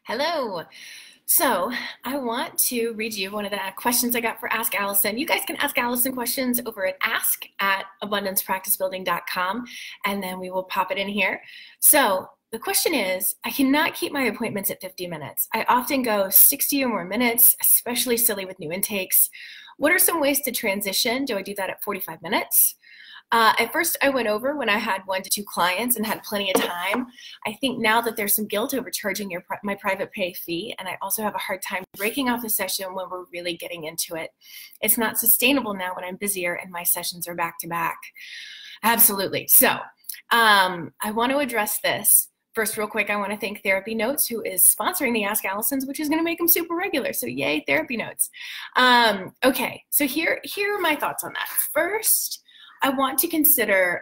Hello. So I want to read you one of the questions I got for Ask Allison. You guys can ask Allison questions over at ask@abundancepracticebuilding.com, and then we will pop it in here. So the question is, I cannot keep my appointments at 50 minutes. I often go 60 or more minutes, especially silly with new intakes. What are some ways to transition? Do I do that at 45 minutes? At first, I went over when I had 1 to 2 clients and had plenty of time. I think now that there's some guilt over charging my private pay fee, and I also have a hard time breaking off a session when we're really getting into it. It's not sustainable now when I'm busier and my sessions are back to back. Absolutely. So I want to address this. First, real quick, I want to thank Therapy Notes, who is sponsoring the Ask Allisons, which is going to make them super regular. So yay, Therapy Notes. Okay, so here are my thoughts on that. First, I want to consider,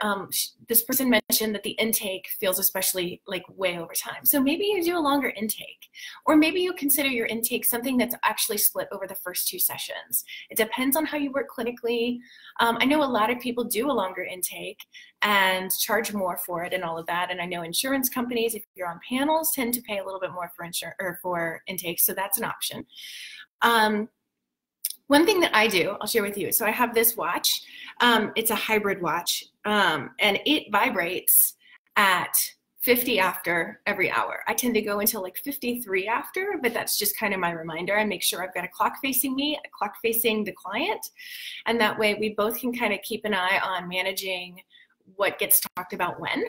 this person mentioned that the intake feels especially like way over time. So maybe you do a longer intake, or maybe you consider your intake something that's actually split over the first 2 sessions. It depends on how you work clinically. I know a lot of people do a longer intake and charge more for it and all of that. And I know insurance companies, if you're on panels, tend to pay a little bit more for intake. So that's an option. One thing that I do, I'll share with you. So I have this watch. It's a hybrid watch, and it vibrates at 50 after every hour. I tend to go until like 53 after, but that's just kind of my reminder. I make sure I've got a clock facing me, a clock facing the client, and that way we both can kind of keep an eye on managing what gets talked about when.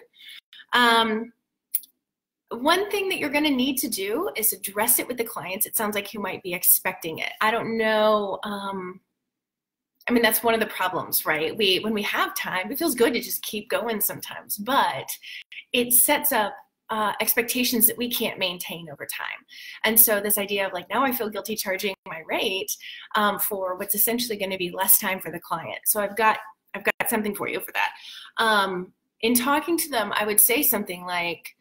One thing that you're going to need to do is address it with the clients. It sounds like you might be expecting it. I don't know. I mean, that's one of the problems, right? When we have time, it feels good to just keep going sometimes, but it sets up expectations that we can't maintain over time. And so this idea of like, now I feel guilty charging my rate for what's essentially going to be less time for the client. So I've got something for you for that. In talking to them, I would say something like,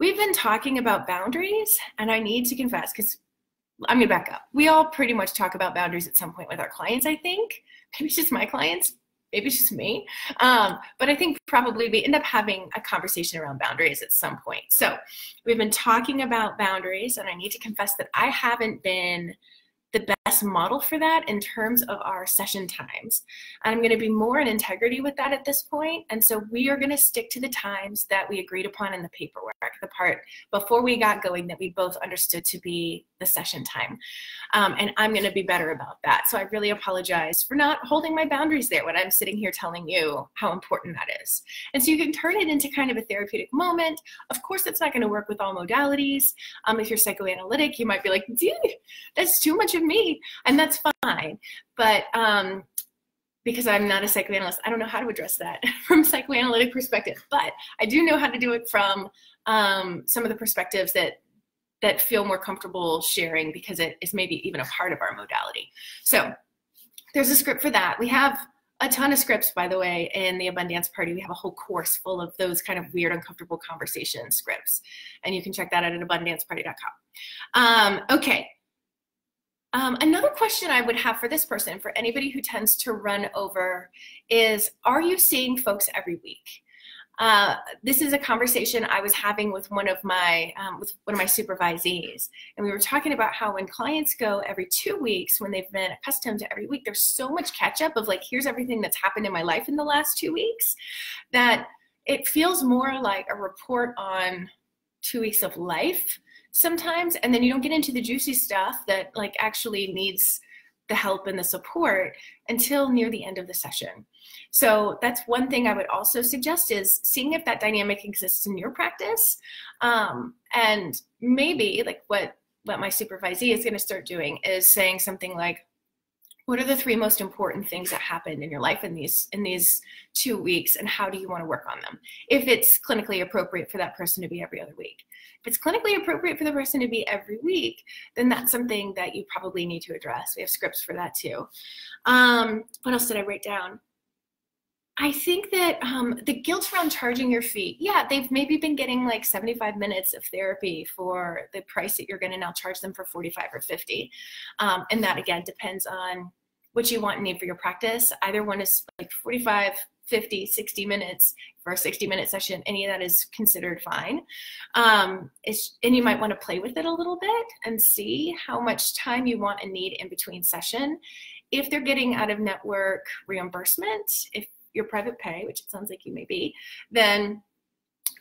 we've been talking about boundaries, and I need to confess, because I'm going to back up. We all pretty much talk about boundaries at some point with our clients, I think. Maybe it's just my clients. Maybe it's just me. But I think probably we end up having a conversation around boundaries at some point. So we've been talking about boundaries, and I need to confess that I haven't been the best model for that in terms of our session times. I'm going to be more in integrity with that at this point. And so we are going to stick to the times that we agreed upon in the paperwork, the part before we got going that we both understood to be the session time. And I'm going to be better about that. So I really apologize for not holding my boundaries there when I'm sitting here telling you how important that is. And so you can turn it into kind of a therapeutic moment. Of course, it's not going to work with all modalities. If you're psychoanalytic, you might be like, dude, that's too much of me. And that's fine. But because I'm not a psychoanalyst, I don't know how to address that from a psychoanalytic perspective. But I do know how to do it from some of the perspectives that feel more comfortable sharing, because it is maybe even a part of our modality. So there's a script for that. We have a ton of scripts, by the way, in the Abundance Party. We have a whole course full of those kind of weird, uncomfortable conversation scripts. And you can check that out at abundanceparty.com. Okay. Another question I would have for this person, for anybody who tends to run over, is, are you seeing folks every week? This is a conversation I was having with one of my supervisees, and we were talking about how when clients go every 2 weeks, when they've been accustomed to every week, there's so much catch up of like, here's everything that's happened in my life in the last 2 weeks, that it feels more like a report on 2 weeks of life sometimes, and then you don't get into the juicy stuff that like actually needs the help and the support until near the end of the session. So that's one thing I would also suggest, is seeing if that dynamic exists in your practice. And maybe like what my supervisee is going to start doing is saying something like, what are the 3 most important things that happened in your life in these 2 weeks, and how do you want to work on them? If it's clinically appropriate for that person to be every other week. If it's clinically appropriate for the person to be every week, then that's something that you probably need to address. We have scripts for that too. What else did I write down? I think that the guilt around charging your fee, yeah, they've maybe been getting like 75 minutes of therapy for the price that you're going to now charge them for 45 or 50. And that, again, depends on what you want and need for your practice. Either one is like 45 50, 60 minutes for a 60-minute session. Any of that is considered fine. And you might want to play with it a little bit and see how much time you want and need in between session. If they're getting out of network reimbursement, if you're private pay, which it sounds like you may be, then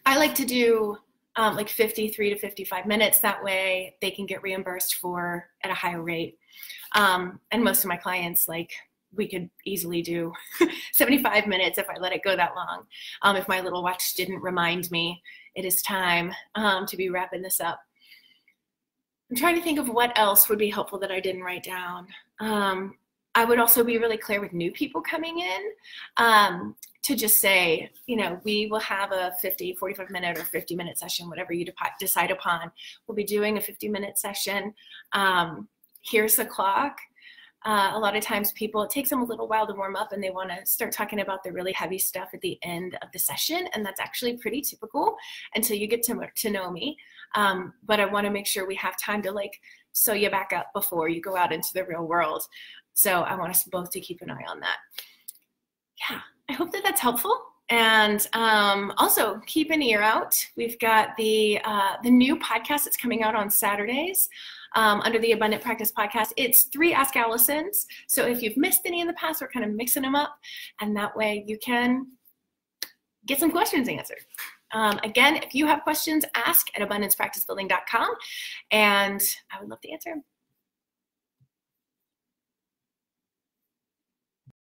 I like to do like 53 to 55 minutes. That way they can get reimbursed for at a higher rate. And most of my clients, like, we could easily do 75 minutes if I let it go that long. If my little watch didn't remind me it is time to be wrapping this up. I'm trying to think of what else would be helpful that I didn't write down. I would also be really clear with new people coming in to just say, you know, we will have a 50, 45 minute or 50-minute session, whatever you decide upon. We'll be doing a 50-minute session. Here's the clock. A lot of times it takes them a little while to warm up and they want to start talking about the really heavy stuff at the end of the session. And that's actually pretty typical until you get to know me. But I want to make sure we have time to like sew you back up before you go out into the real world. So I want us both to keep an eye on that. Yeah, I hope that that's helpful. And also keep an ear out. We've got the new podcast that's coming out on Saturdays under the Abundant Practice Podcast. It's 3 Ask Allisons. So if you've missed any in the past, we're kind of mixing them up. And that way you can get some questions answered. Again, if you have questions, ask at abundancepracticebuilding.com. And I would love to answer them.